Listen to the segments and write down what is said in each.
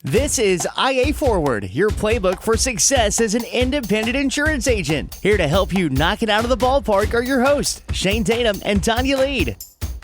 This is IA Forward, your playbook for success as an independent insurance agent. Here to help you knock it out of the ballpark are your hosts, Shane Tatum and Tonya Lead.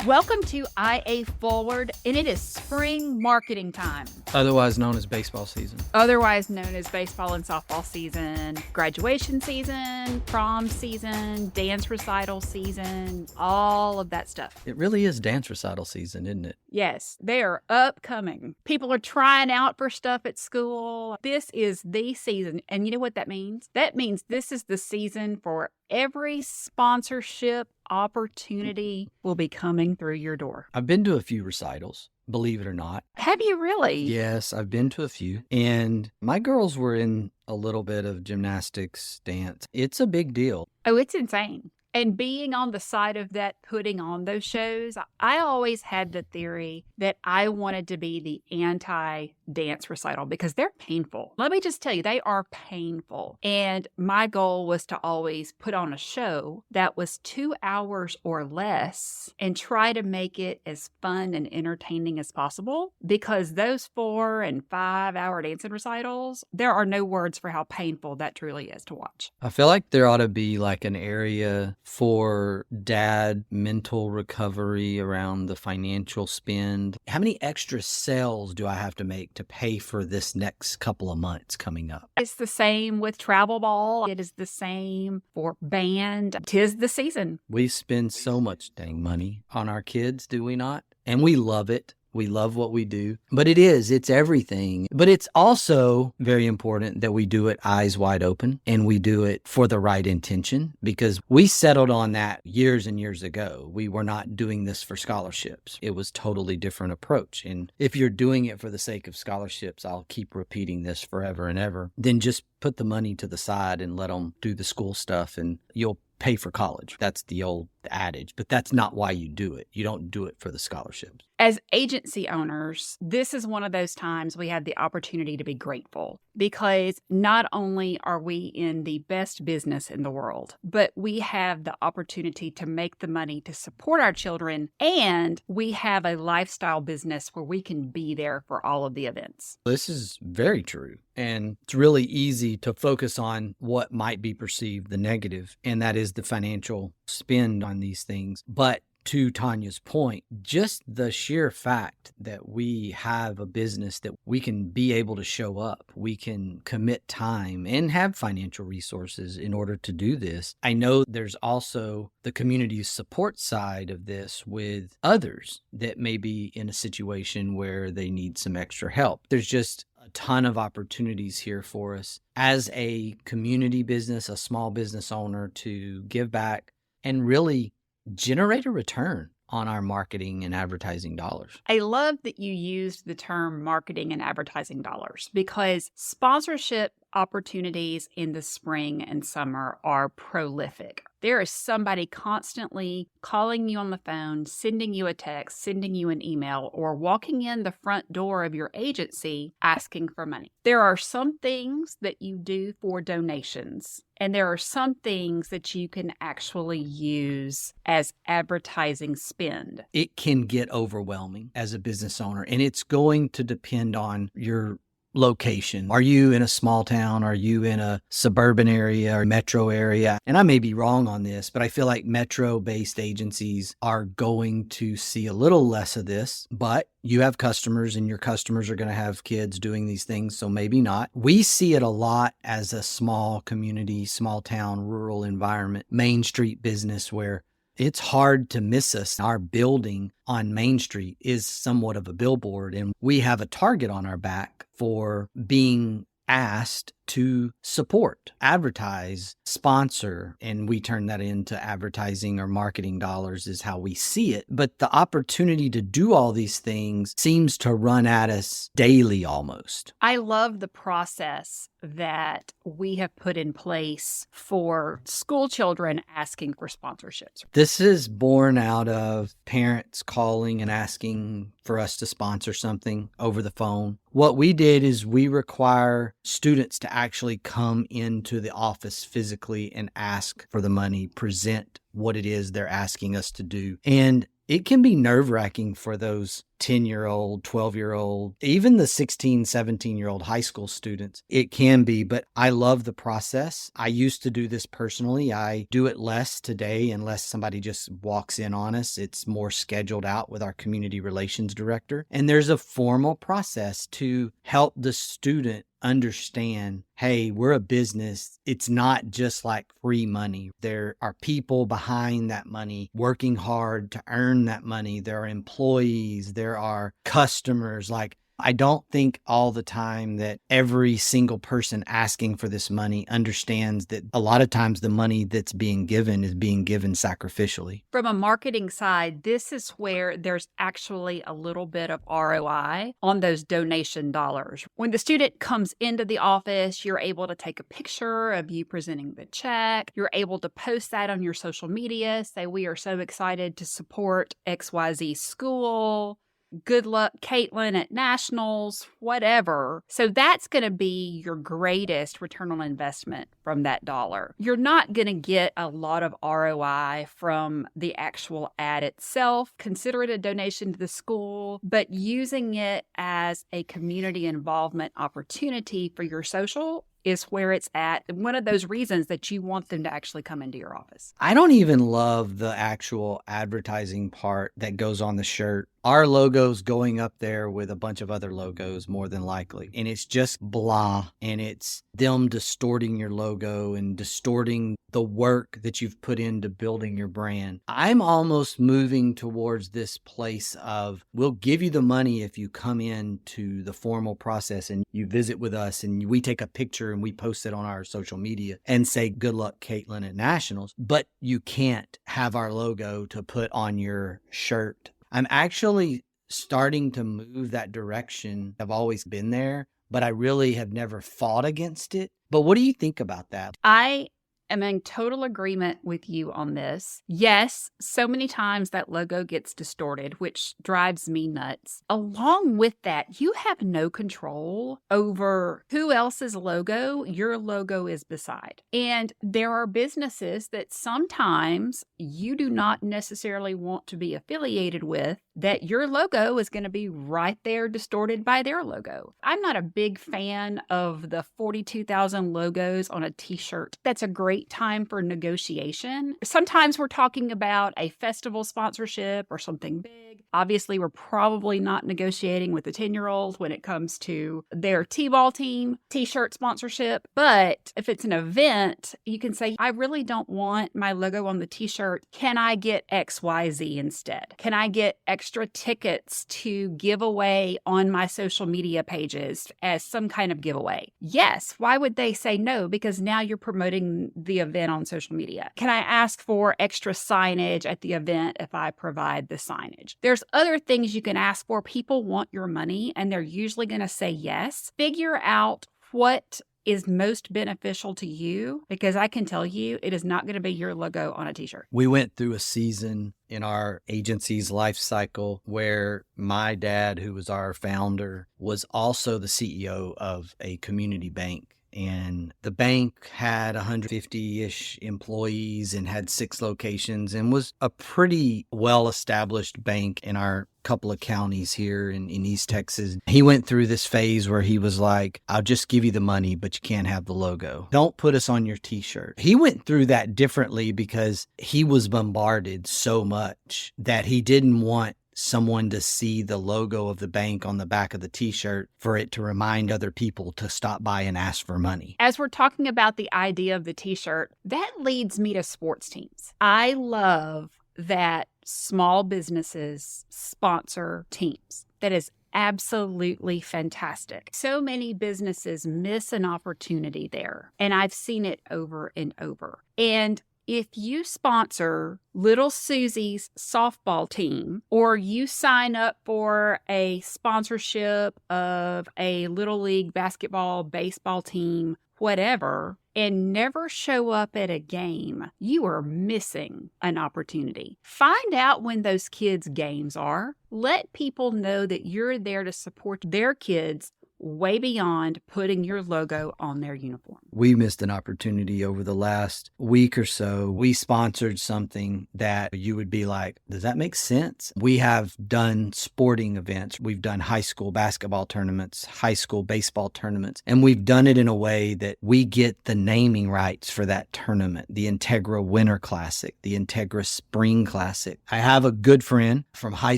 Welcome to IA Forward, and it is spring marketing time. Otherwise known as baseball season. Otherwise known as baseball and softball season, graduation season, prom season, dance recital season, all of that stuff. It really is dance recital season, isn't it? Yes, they are upcoming. People are trying out for stuff at school. This is the season. And you know what that means? That means this is the season for every sponsorship opportunity will be coming through your door. I've been to a few recitals, believe it or not. Have you really? Yes, I've been to a few. And my girls were in a little bit of gymnastics, dance. It's a big deal. Oh, it's insane. And being on the side of that, putting on those shows, I always had the theory that I wanted to be the anti-dance recital because they're painful. Let me just tell you, they are painful. And my goal was to always put on a show that was 2 hours or less and try to make it as fun and entertaining as possible, because those 4 and 5 hour dancing recitals, there are no words for how painful that truly is to watch. I feel like there ought to be like an area for dad mental recovery around the financial spend. How many extra sales do I have to make to pay for this next couple of months coming up? It's the same with travel ball. It is the same for band. 'Tis the season. We spend so much dang money on our kids, do we not? And we love it. We love what we do, but it's everything. But it's also very important that we do it eyes wide open and we do it for the right intention, because we settled on that years and years ago. We were not doing this for scholarships. It was totally different approach. And if you're doing it for the sake of scholarships, I'll keep repeating this forever and ever, then just put the money to the side and let them do the school stuff and you'll pay for college. That's the old adage, but that's not why you do it. You don't do it for the scholarships. As agency owners, this is one of those times we have the opportunity to be grateful, because not only are we in the best business in the world, but we have the opportunity to make the money to support our children, and we have a lifestyle business where we can be there for all of the events. This is very true. And it's really easy to focus on what might be perceived the negative, and that is the financial spend on these things. But to Tonya's point, just the sheer fact that we have a business that we can be able to show up, we can commit time and have financial resources in order to do this. I know there's also the community support side of this with others that may be in a situation where they need some extra help. There's just a ton of opportunities here for us as a community business, a small business owner, to give back and really generate a return on our marketing and advertising dollars. I love that you used the term marketing and advertising dollars, because sponsorship opportunities in the spring and summer are prolific. There is somebody constantly calling you on the phone, sending you a text, sending you an email, or walking in the front door of your agency asking for money. There are some things that you do for donations, and there are some things that you can actually use as advertising spend. It can get overwhelming as a business owner, and it's going to depend on your location. Are you in a small town? Are you in a suburban area or metro area? And I may be wrong on this, but I feel like metro-based agencies are going to see a little less of this, but you have customers and your customers are going to have kids doing these things, so maybe not. We see it a lot as a small community, small town, rural environment, Main Street business where it's hard to miss us. Our building on Main Street is somewhat of a billboard, and we have a target on our back for being asked to support, advertise, sponsor, and we turn that into advertising or marketing dollars is how we see it. But the opportunity to do all these things seems to run at us daily almost. I love the process that we have put in place for school children asking for sponsorships. This is born out of parents calling and asking for us to sponsor something over the phone. What we did is we require students to actually come into the office physically and ask for the money, present what it is they're asking us to do. And it can be nerve-wracking for those 10-year-old, 12-year-old, even the 16, 17-year-old high school students. It can be, but I love the process. I used to do this personally. I do it less today unless somebody just walks in on us. It's more scheduled out with our community relations director. And there's a formal process to help the student understand, hey, we're a business. It's not just like free money. There are people behind that money working hard to earn that money. There are employees, there are customers. Like, I don't think all the time that every single person asking for this money understands that a lot of times the money that's being given is being given sacrificially. From a marketing side, this is where there's actually a little bit of ROI on those donation dollars. When the student comes into the office, you're able to take a picture of you presenting the check. You're able to post that on your social media, say, we are so excited to support XYZ school. Good luck, Caitlin, at nationals, whatever. So that's going to be your greatest return on investment from that dollar. You're not going to get a lot of ROI from the actual ad itself. Consider it a donation to the school, but using it as a community involvement opportunity for your social is where it's at. One of those reasons that you want them to actually come into your office. I don't even love the actual advertising part that goes on the shirt. Our logo's going up there with a bunch of other logos, more than likely. And it's just blah. And it's them distorting your logo and distorting the work that you've put into building your brand. I'm almost moving towards this place of, we'll give you the money if you come into the formal process and you visit with us and we take a picture and we post it on our social media and say, good luck, Caitlin, at nationals. But you can't have our logo to put on your shirt. I'm actually starting to move that direction. I've always been there, but I really have never fought against it. But what do you think about that? I am in total agreement with you on this. Yes, so many times that logo gets distorted, which drives me nuts. Along with that, you have no control over who else's logo your logo is beside. And there are businesses that sometimes you do not necessarily want to be affiliated with, that your logo is going to be right there distorted by their logo. I'm not a big fan of the 42,000 logos on a t-shirt. That's a great time for negotiation. Sometimes we're talking about a festival sponsorship or something big. Obviously, we're probably not negotiating with a 10-year-old when it comes to their t-ball team t-shirt sponsorship. But if it's an event, you can say, I really don't want my logo on the t-shirt. Can I get XYZ instead? Can I get extra tickets to give away on my social media pages as some kind of giveaway? Yes. Why would they say no? Because now you're promoting the event on social media. Can I ask for extra signage at the event if I provide the signage? There's other things you can ask for. People want your money and they're usually going to say yes. Figure out what is most beneficial to you, because I can tell you it is not going to be your logo on a t-shirt. We went through a season in our agency's life cycle where my dad, who was our founder, was also the CEO of a community bank. And the bank had 150-ish employees and had 6 locations and was a pretty well-established bank in our couple of counties here in East Texas. He went through this phase where he was like, I'll just give you the money, but you can't have the logo. Don't put us on your t-shirt. He went through that differently because he was bombarded so much that he didn't want someone to see the logo of the bank on the back of the t-shirt for it to remind other people to stop by and ask for money. As we're talking about the idea of the t-shirt, that leads me to sports teams. I love that small businesses sponsor teams. That is absolutely fantastic. So many businesses miss an opportunity there, and I've seen it over and over. And if you sponsor Little Susie's softball team, or you sign up for a sponsorship of a Little League basketball, baseball team, whatever, and never show up at a game, you are missing an opportunity. Find out when those kids' games are. Let people know that you're there to support their kids way beyond putting your logo on their uniform. We missed an opportunity over the last week or so. We sponsored something that you would be like, does that make sense? We have done sporting events. We've done high school basketball tournaments, high school baseball tournaments, and we've done it in a way that we get the naming rights for that tournament, the Integra Winter Classic, the Integra Spring Classic. I have a good friend from high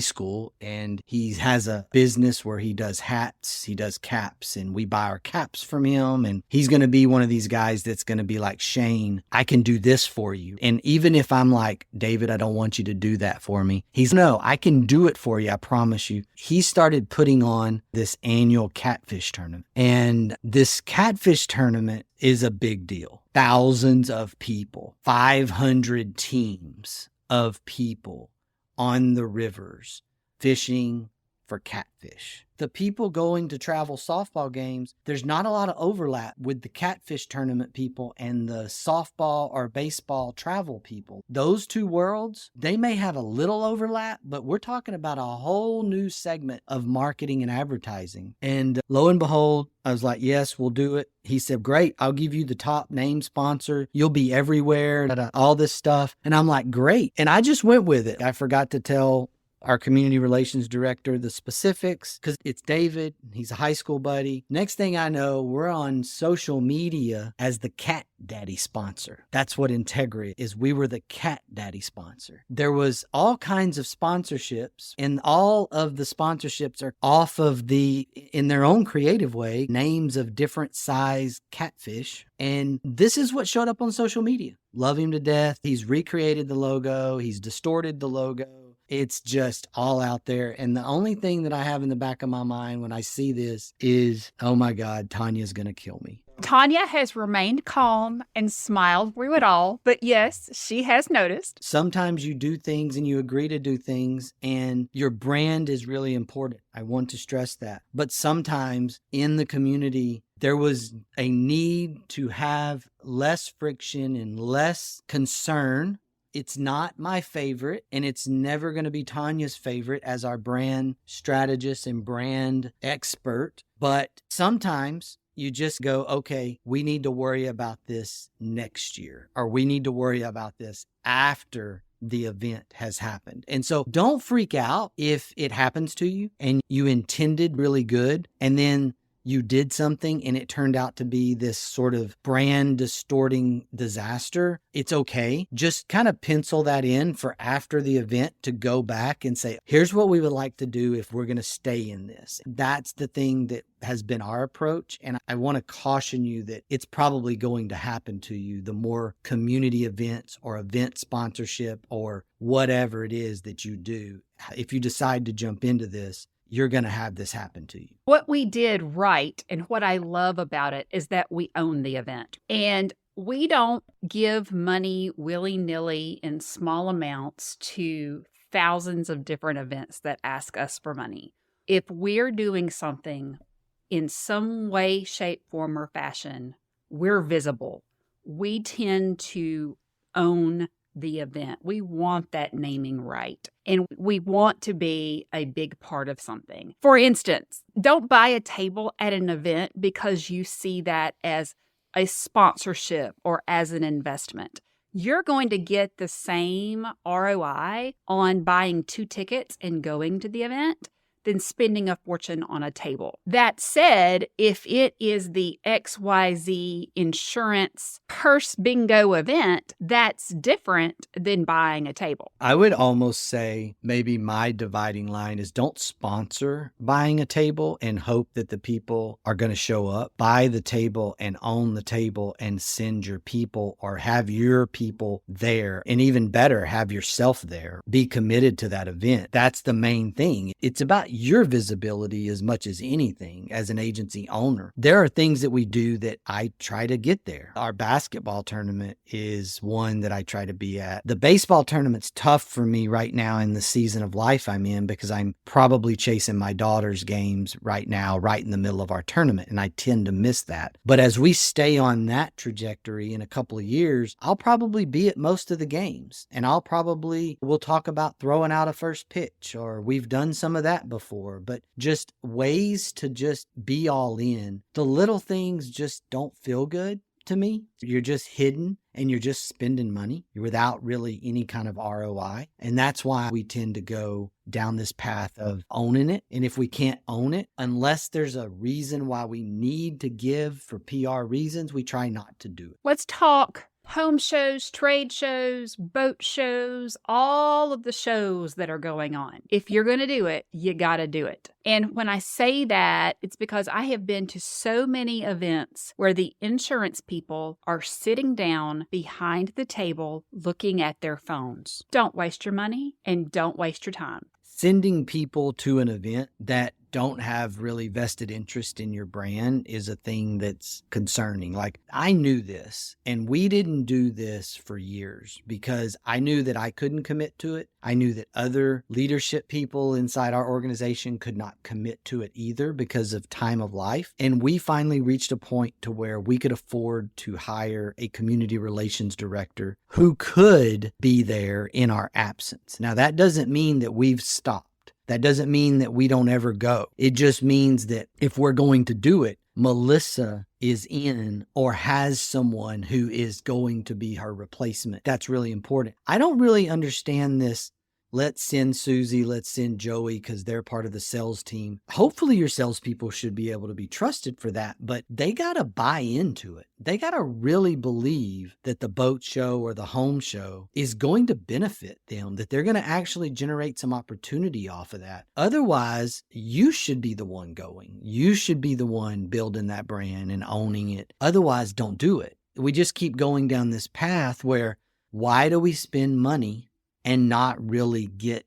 school, and he has a business where he does hats, he does caps, and we buy our caps from him. And he's going to be one of these guys that's going to be like, Shane, I can do this for you. And even if I'm like, David, I don't want you to do that for me, he's, no, I can do it for you. I promise you. He started putting on this annual catfish tournament. And this catfish tournament is a big deal. Thousands of people, 500 teams of people on the rivers fishing for catfish. The people going to travel softball games, there's not a lot of overlap with the catfish tournament people and the softball or baseball travel people. Those two worlds, they may have a little overlap, but we're talking about a whole new segment of marketing and advertising. And lo and behold, I was like, yes, we'll do it. He said, great, I'll give you the top name sponsor. You'll be everywhere, all this stuff. And I'm like, great. And I just went with it. I forgot to tell our community relations director the specifics because it's David. He's a high school buddy. Next thing I know, we're on social media as the Cat Daddy sponsor. That's what Integra is. We were the Cat Daddy sponsor. There was all kinds of sponsorships, and all of the sponsorships are off of in their own creative way, names of different size catfish. And this is what showed up on social media. Love him to death. He's recreated the logo. He's distorted the logo. It's just all out there. And the only thing that I have in the back of my mind when I see this is, oh my God, Tonya's going to kill me. Tonya has remained calm and smiled through it all. But yes, she has noticed. Sometimes you do things and you agree to do things, and your brand is really important. I want to stress that. But sometimes in the community, there was a need to have less friction and less concern. It's not my favorite, and it's never going to be Tonya's favorite as our brand strategist and brand expert. But sometimes you just go, okay, we need to worry about this next year, or we need to worry about this after the event has happened. And so don't freak out if it happens to you and you intended really good, and then you did something and it turned out to be this sort of brand distorting disaster. It's okay. Just kind of pencil that in for after the event to go back and say, here's what we would like to do if we're going to stay in this. That's the thing that has been our approach. And I want to caution you that it's probably going to happen to you the more community events or event sponsorship or whatever it is that you do. If you decide to jump into this, you're going to have this happen to you. What we did right and what I love about it is that we own the event. And we don't give money willy-nilly in small amounts to thousands of different events that ask us for money. If we're doing something in some way, shape, form, or fashion, we're visible. We tend to own the event. We want that naming right. And we want to be a big part of something. For instance, don't buy a table at an event because you see that as a sponsorship or as an investment. You're going to get the same ROI on buying 2 tickets and going to the event than spending a fortune on a table. That said, if it is the XYZ insurance purse bingo event, that's different than buying a table. I would almost say maybe my dividing line is don't sponsor buying a table and hope that the people are going to show up. Buy the table and own the table and send your people or have your people there. And even better, have yourself there. Be committed to that event. That's the main thing. It's about your visibility as much as anything as an agency owner. There are things that we do that I try to get there. Our basketball tournament is one that I try to be at. The baseball tournament's tough for me right now in the season of life I'm in because I'm probably chasing my daughter's games right now, right in the middle of our tournament, and I tend to miss that. But as we stay on that trajectory in a couple of years, I'll probably be at most of the games, and we'll talk about throwing out a first pitch, or we've done some of that before. before, but just ways to just be all in. The little things just don't feel good to me. You're just hidden and you're just spending money without really any kind of ROI. And that's why we tend to go down this path of owning it. And if we can't own it, unless there's a reason why we need to give for PR reasons, we try not to do it. Let's talk home shows, trade shows, boat shows, all of the shows that are going on. If you're going to do it, you got to do it. And when I say that, it's because I have been to so many events where the insurance people are sitting down behind the table looking at their phones. Don't waste your money and don't waste your time. Sending people to an event that don't have really vested interest in your brand is a thing that's concerning. Like, I knew this, and we didn't do this for years because I knew that I couldn't commit to it. I knew that other leadership people inside our organization could not commit to it either because of time of life. And we finally reached a point to where we could afford to hire a community relations director who could be there in our absence. Now, that doesn't mean that we've stopped. That doesn't mean that we don't ever go. It just means that if we're going to do it, Melissa is in or has someone who is going to be her replacement. That's really important. I don't really understand this. Let's send Susie, let's send Joey because they're part of the sales team. Hopefully your salespeople should be able to be trusted for that, but they got to buy into it. They got to really believe that the boat show or the home show is going to benefit them, that they're going to actually generate some opportunity off of that. Otherwise, you should be the one going. You should be the one building that brand and owning it. Otherwise, don't do it. We just keep going down this path where why do we spend money and not really get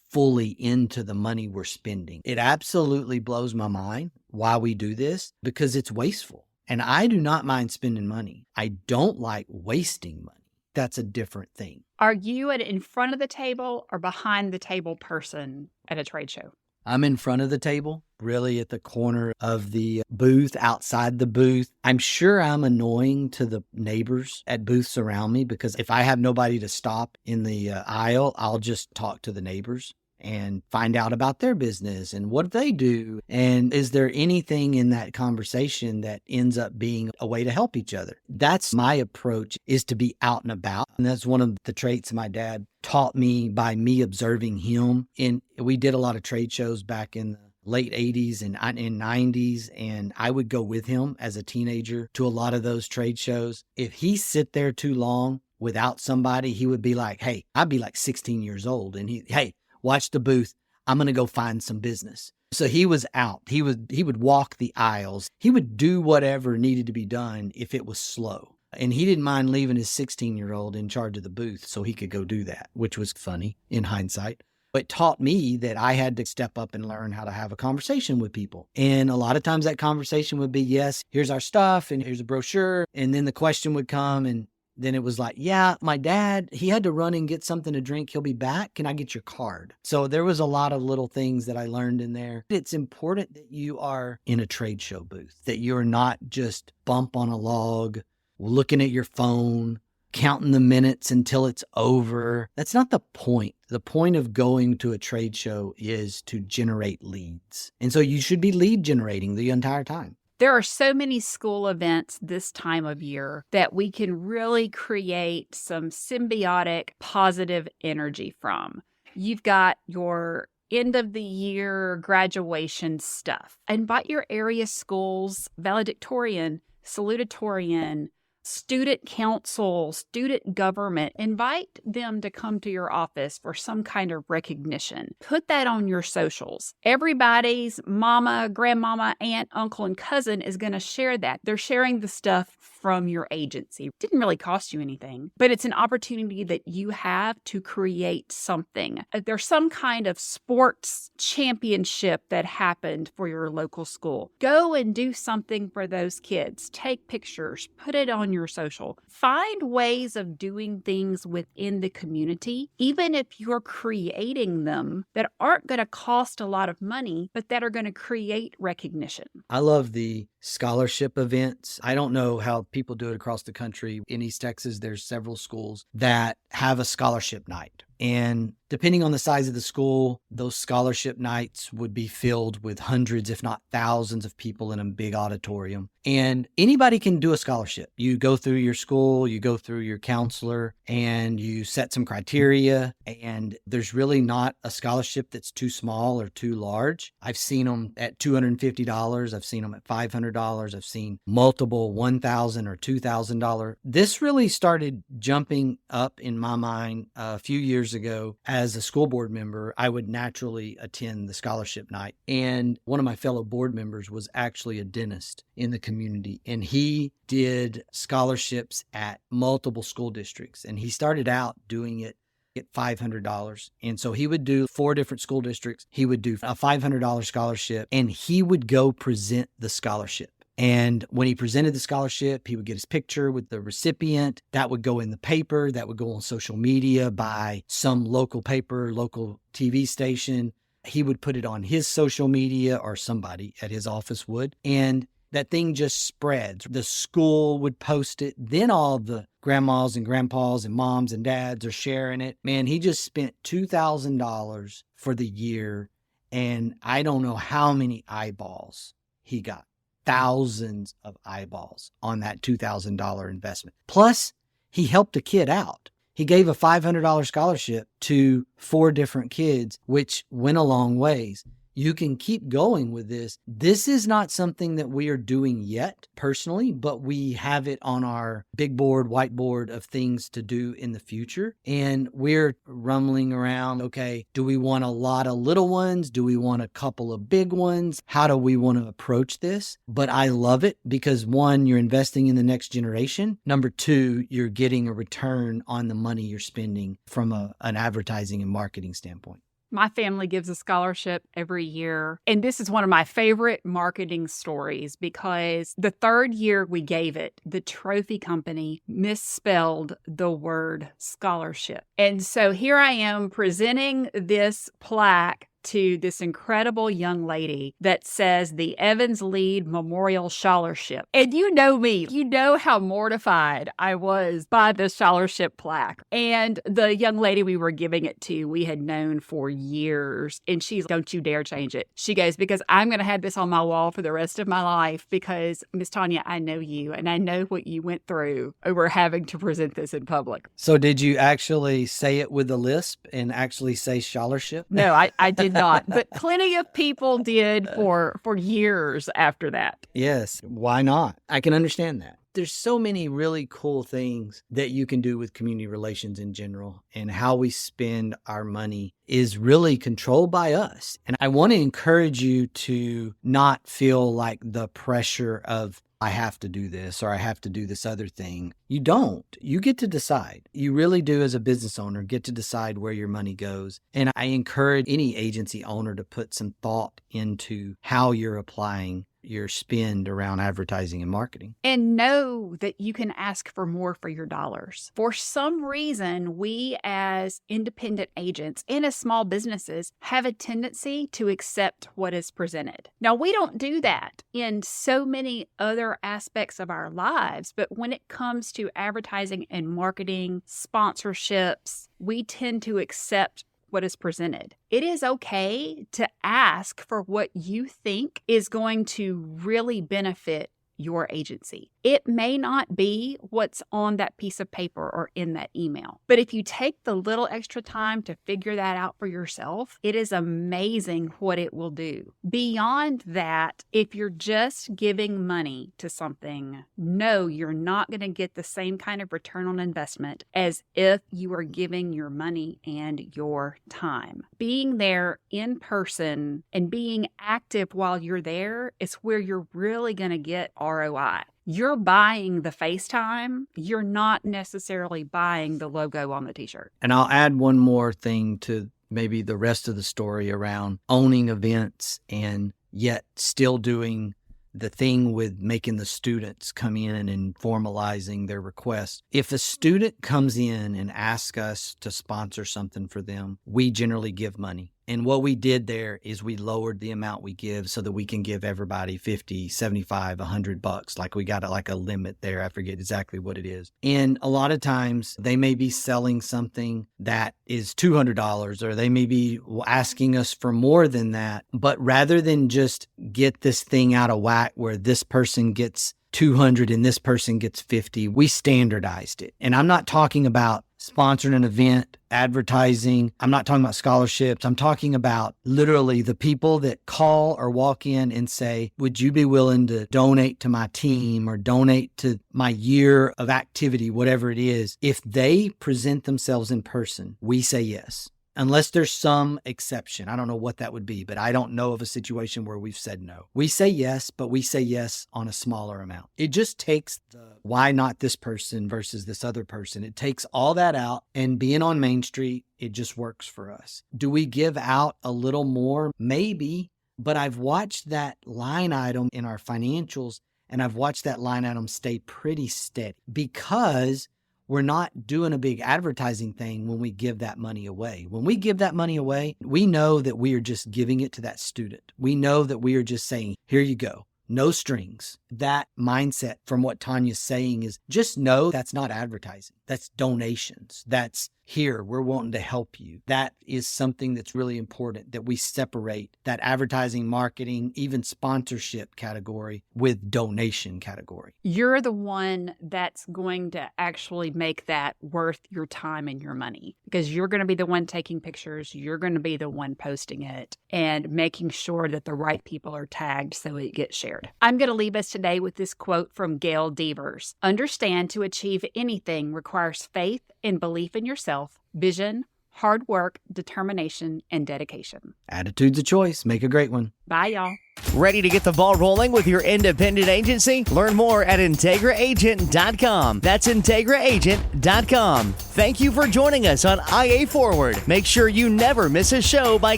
fully into the money we're spending? It absolutely blows my mind why we do this because it's wasteful. And I do not mind spending money. I don't like wasting money. That's a different thing. Are you an in front of the table or behind the table person at a trade show? I'm in front of the table, really at the corner of the booth, outside the booth. I'm sure I'm annoying to the neighbors at booths around me because if I have nobody to stop in the aisle, I'll just talk to the neighbors and find out about their business and what they do. And is there anything in that conversation that ends up being a way to help each other? That's my approach, is to be out and about. And that's one of the traits my dad taught me by me observing him. And we did a lot of trade shows back in the late 80s and 90s. And I would go with him as a teenager to a lot of those trade shows. If he sit there too long without somebody, he would be like, hey, I'd be like 16 years old. And hey, watch the booth. I'm going to go find some business. So he was out. He would walk the aisles. He would do whatever needed to be done if it was slow. And he didn't mind leaving his 16-year-old in charge of the booth so he could go do that, which was funny in hindsight. But it taught me that I had to step up and learn how to have a conversation with people. And a lot of times that conversation would be, yes, here's our stuff and here's a brochure. And then the question would come and then it was like, yeah, my dad, he had to run and get something to drink. He'll be back. Can I get your card? So there was a lot of little things that I learned in there. It's important that you are in a trade show booth, that you're not just bump on a log, looking at your phone, counting the minutes until it's over. That's not the point. The point of going to a trade show is to generate leads. And so you should be lead generating the entire time. There are so many school events this time of year that we can really create some symbiotic positive energy from. You've got your end of the year graduation stuff. Invite your area schools, valedictorian, salutatorian, student council, student government. Invite them to come to your office for some kind of recognition. Put that on your socials. Everybody's mama, grandmama, aunt, uncle, and cousin is going to share that. They're sharing the stuff from your agency. It didn't really cost you anything, but it's an opportunity that you have to create something. If there's some kind of sports championship that happened for your local school, go and do something for those kids. Take pictures, put it on your social. Find ways of doing things within the community, even if you're creating them that aren't going to cost a lot of money, but that are going to create recognition. I love the scholarship events. I don't know how people do it across the country. In East Texas, there's several schools that have a scholarship night. And depending on the size of the school, those scholarship nights would be filled with hundreds, if not thousands of people in a big auditorium. And anybody can do a scholarship. You go through your school, you go through your counselor, and you set some criteria. And there's really not a scholarship that's too small or too large. I've seen them at $250. I've seen them at $500. I've seen multiple $1,000 or $2,000. This really started jumping up in my mind a few years ago. As a school board member, I would naturally attend the scholarship night. And one of my fellow board members was actually a dentist in the community, and he did scholarships at multiple school districts. And he started out doing it at $500. And so he would do 4 different school districts. He would do a $500 scholarship, and he would go present the scholarship. And when he presented the scholarship, he would get his picture with the recipient. That would go in the paper. That would go on social media by some local paper, local TV station. He would put it on his social media, or somebody at his office would. And that thing just spreads. The school would post it. Then all the grandmas and grandpas and moms and dads are sharing it. Man, he just spent $2,000 for the year. And I don't know how many eyeballs he got. Thousands of eyeballs on that $2,000 investment. Plus, he helped a kid out. He gave a $500 scholarship to 4 different kids, which went a long ways. You can keep going with this. This is not something that we are doing yet personally, but we have it on our big board, whiteboard of things to do in the future. And we're rumbling around, okay, do we want a lot of little ones? Do we want a couple of big ones? How do we want to approach this? But I love it because 1, you're investing in the next generation. Number 2, you're getting a return on the money you're spending from an advertising and marketing standpoint. My family gives a scholarship every year. And this is one of my favorite marketing stories because the 3rd year we gave it, the trophy company misspelled the word scholarship. And so here I am presenting this plaque to this incredible young lady that says the Evans Lead Memorial Scholarship. And you know me, you know how mortified I was by the scholarship plaque. And the young lady we were giving it to, we had known for years. And she's, don't you dare change it. She goes, because I'm going to have this on my wall for the rest of my life because, Miss Tonya, I know you and I know what you went through over having to present this in public. So did you actually say it with a lisp and actually say scholarship? No, I did not, but plenty of people did for years after that. Yes, why not? I can understand that. There's so many really cool things that you can do with community relations in general, and how we spend our money is really controlled by us. And I want to encourage you to not feel like the pressure of, I have to do this or I have to do this other thing. You don't. You get to decide. You really do, as a business owner, get to decide where your money goes. And I encourage any agency owner to put some thought into how you're applying your spend around advertising and marketing. And know that you can ask for more for your dollars. For some reason, we as independent agents and as small businesses have a tendency to accept what is presented. Now, we don't do that in so many other aspects of our lives, but when it comes to advertising and marketing, sponsorships, we tend to accept what is presented. It is okay to ask for what you think is going to really benefit your agency. It may not be what's on that piece of paper or in that email, but if you take the little extra time to figure that out for yourself, it is amazing what it will do. Beyond that, if you're just giving money to something, no, you're not going to get the same kind of return on investment as if you are giving your money and your time. Being there in person and being active while you're there is where you're really going to get ROI. You're buying the FaceTime. You're not necessarily buying the logo on the t-shirt. And I'll add one more thing to maybe the rest of the story around owning events and yet still doing the thing with making the students come in and formalizing their request. If a student comes in and asks us to sponsor something for them, we generally give money. And what we did there is we lowered the amount we give so that we can give everybody 50, 75, $100. Like we got like a limit there. I forget exactly what it is. And a lot of times they may be selling something that is $200 or they may be asking us for more than that. But rather than just get this thing out of whack where this person gets 200 and this person gets 50, we standardized it. And I'm not talking about sponsoring an event, advertising. I'm not talking about scholarships. I'm talking about literally the people that call or walk in and say, would you be willing to donate to my team or donate to my year of activity, whatever it is? If they present themselves in person, we say yes. Unless there's some exception. I don't know what that would be, but I don't know of a situation where we've said no. We say yes, but we say yes on a smaller amount. It just takes the why not this person versus this other person. It takes all that out, and being on Main Street, it just works for us. Do we give out a little more? Maybe, but I've watched that line item in our financials, and I've watched that line item stay pretty steady because we're not doing a big advertising thing when we give that money away. When we give that money away, we know that we are just giving it to that student. We know that we are just saying, here you go. No strings. That mindset from what Tonya's saying is just know that's not advertising. That's donations. That's here. We're wanting to help you. That is something that's really important, that we separate that advertising, marketing, even sponsorship category with donation category. You're the one that's going to actually make that worth your time and your money, because you're going to be the one taking pictures. You're going to be the one posting it and making sure that the right people are tagged so it gets shared. I'm going to leave us today with this quote from Gail Devers. Understand, to achieve anything requires faith and belief in yourself, vision, hard work, determination, and dedication. Attitude's a choice. Make a great one. Bye, y'all. Ready to get the ball rolling with your independent agency? Learn more at IntegraAgent.com. That's IntegraAgent.com. Thank you for joining us on IA Forward. Make sure you never miss a show by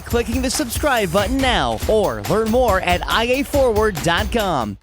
clicking the subscribe button now, or learn more at IAForward.com.